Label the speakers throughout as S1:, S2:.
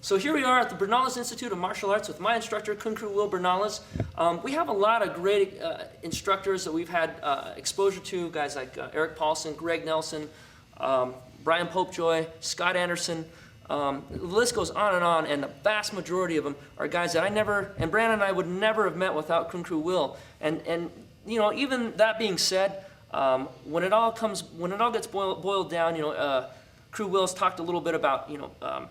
S1: So here we are at the Bernales Institute of Martial Arts with my instructor, Khuen Khru Will Bernales. We have a lot of great instructors that we've had exposure to, guys like Eric Paulson, Greg Nelson, Brian Popejoy, Scott Anderson. The list goes on, and the vast majority of them are guys that I never, and Brandon and I would never have met without Khuen Khru Will. And you know, even that being said, when it all gets boiled down, you know, Khru Will's talked a little bit about, you know,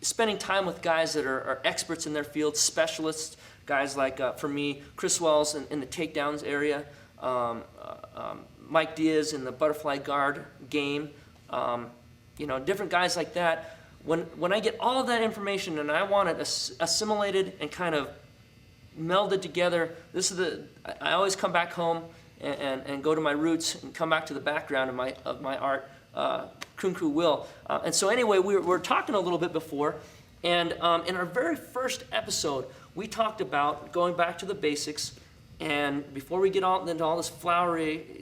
S1: spending time with guys that are experts in their field, specialists, guys like, for me, Chris Wells in the takedowns area, Mike Diaz in the butterfly guard game, you know, different guys like that. When I get all of that information and I want it assimilated and kind of melded together, I always come back home and go to my roots and come back to the background of my art, Khuen Khru Will. And so anyway, we were talking a little bit before, and in our very first episode, we talked about going back to the basics, and before we get into all this flowery,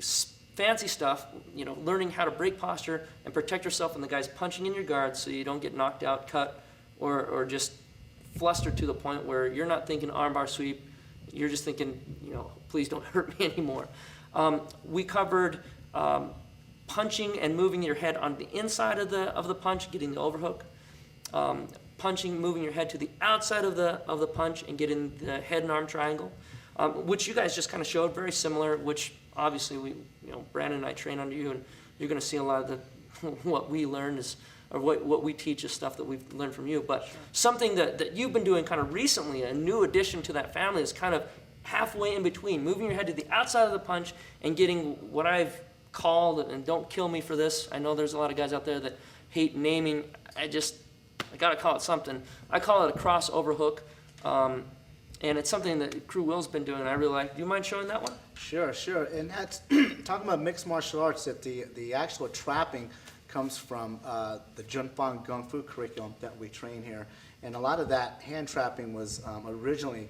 S1: fancy stuff, you know, learning how to break posture and protect yourself when the guy's punching in your guard so you don't get knocked out, cut, or just flustered to the point where you're not thinking armbar sweep, you're just thinking, you know, please don't hurt me anymore. We covered punching and moving your head on the inside of the punch, getting the overhook. Moving your head to the outside of the punch and getting the head and arm triangle, which you guys just kind of showed, very similar. Which obviously Brandon and I train under you, and you're going to see a lot of what we learn or what we teach is stuff that we've learned from you. But sure. Something that you've been doing kind of recently, a new addition to that family, is kind of halfway in between, moving your head to the outside of the punch and getting what I've called, and don't kill me for this, I know there's a lot of guys out there that hate naming, I gotta call it something. I call it a cross overhook, and it's something that Khru Will's been doing and I really like. Do you mind showing that one?
S2: Sure. And that's talking about mixed martial arts, that the actual trapping comes from the Junfang Kung Fu curriculum that we train here, and a lot of that hand trapping was originally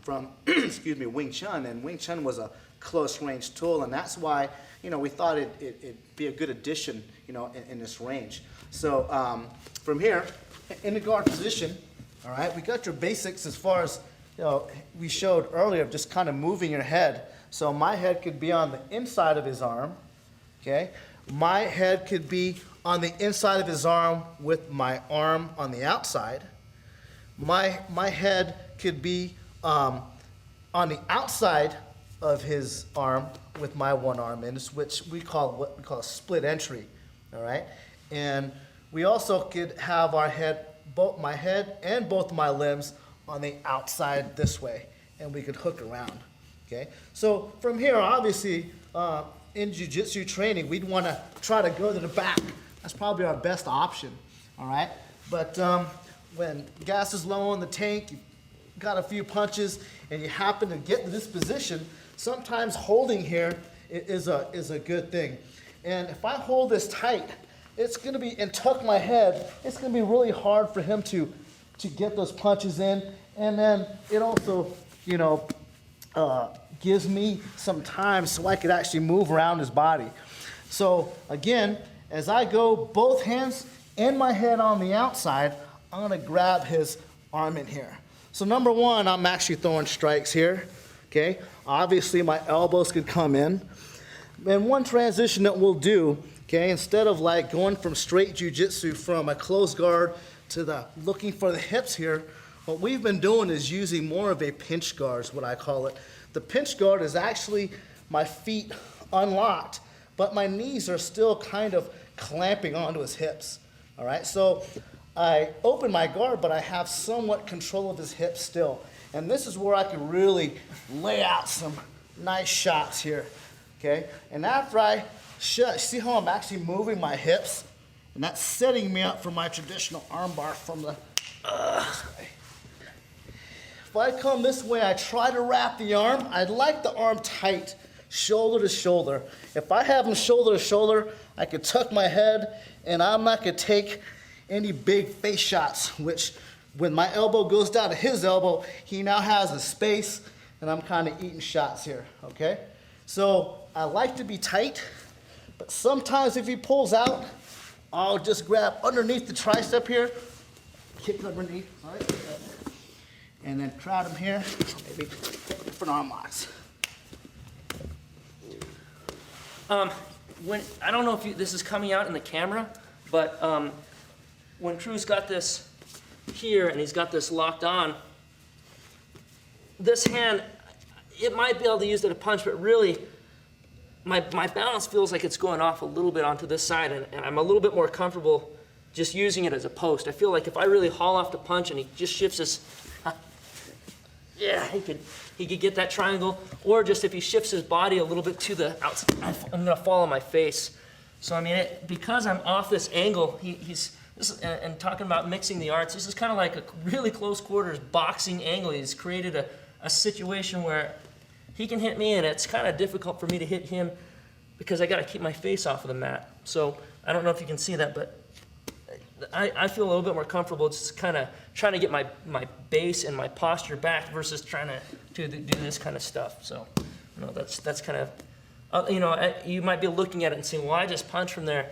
S2: from excuse me, Wing Chun, and Wing Chun was a close range tool, and that's why, you know, we thought it'd be a good addition, you know, in this range. So from here, in the guard position, all right, we got your basics as far as, you know, we showed earlier, of just kind of moving your head. So my head could be on the inside of his arm, okay? My head could be on the inside of his arm with my arm on the outside. My head could be on the outside of his arm with my one arm in, which we call a split entry, all right? And we also could have our head, both my head and both my limbs on the outside this way, and we could hook around, okay? So from here, obviously, in jiu-jitsu training, we'd want to try to go to the back. That's probably our best option, all right? But when gas is low in the tank, you've got a few punches, and you happen to get to this position, sometimes holding here is a good thing. And if I hold this tight, it's going to be, and tuck my head, it's going to be really hard for him to get those punches in. And then it also, you know, gives me some time so I could actually move around his body. So again, as I go both hands and my head on the outside, I'm going to grab his arm in here. So number one, I'm actually throwing strikes here, okay? Obviously my elbows could come in. And one transition that we'll do, okay, instead of like going from straight jiu-jitsu from a closed guard to the looking for the hips here, what we've been doing is using more of a pinch guard is what I call it. The pinch guard is actually my feet unlocked, but my knees are still kind of clamping onto his hips, all right? So I open my guard, but I have somewhat control of his hips still. And this is where I can really lay out some nice shots here, okay? And after I see how I'm actually moving my hips, and that's setting me up for my traditional armbar from the this way. If I come this way, I try to wrap the arm. I'd like the arm tight, shoulder to shoulder. If I have him shoulder to shoulder, I could tuck my head, and I'm not gonna take any big face shots, which when my elbow goes down to his elbow, he now has a space, and I'm kind of eating shots here, okay? So I like to be tight, but sometimes if he pulls out, I'll just grab underneath the tricep here, kick underneath, right? And then crowd him here, maybe different arm locks.
S1: I don't know if this is coming out in the camera, but when Khru's got this here and he's got this locked on, this hand, it might be able to use it to punch, but really, my balance feels like it's going off a little bit onto this side, and I'm a little bit more comfortable just using it as a post. I feel like if I really haul off the punch and he just shifts his, yeah, he could get that triangle, or just if he shifts his body a little bit to the outside, I'm gonna fall on my face. So I mean, because I'm off this angle, and talking about mixing the arts, this is kind of like a really close quarters boxing angle. He's created a situation where he can hit me, and it's kind of difficult for me to hit him because I got to keep my face off of the mat. So I don't know if you can see that, but I feel a little bit more comfortable just kind of trying to get my base and my posture back versus trying to do this kind of stuff. So, you know, that's kind of, you might be looking at it and saying, well, I just punch from there.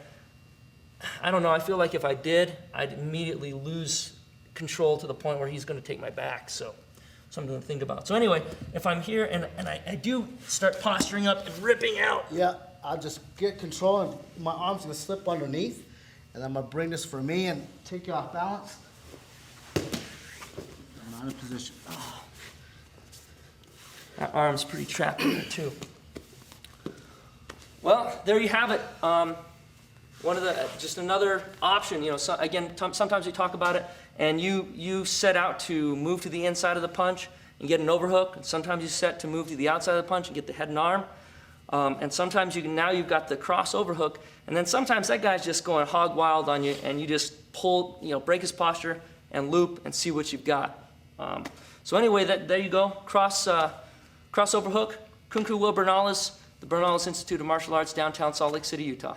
S1: I don't know. I feel like if I did, I'd immediately lose control to the point where he's going to take my back. So something to think about. So anyway, if I'm here and I do start posturing up and ripping out.
S2: Yeah, I'll just get control and my arm's gonna slip underneath, and I'm gonna bring this for me and take you off balance. I'm out of position. Oh.
S1: That arm's pretty trapped in there too. Well, there you have it. Just another option, you know, sometimes we talk about it, and you set out to move to the inside of the punch and get an overhook, and sometimes you set to move to the outside of the punch and get the head and arm, and sometimes you've got the cross overhook, and then sometimes that guy's just going hog wild on you, and you just pull, break his posture and loop and see what you've got. So anyway, there you go, cross overhook, Khuen Khru Will Bernales, the Bernales Institute of Martial Arts, downtown Salt Lake City, Utah.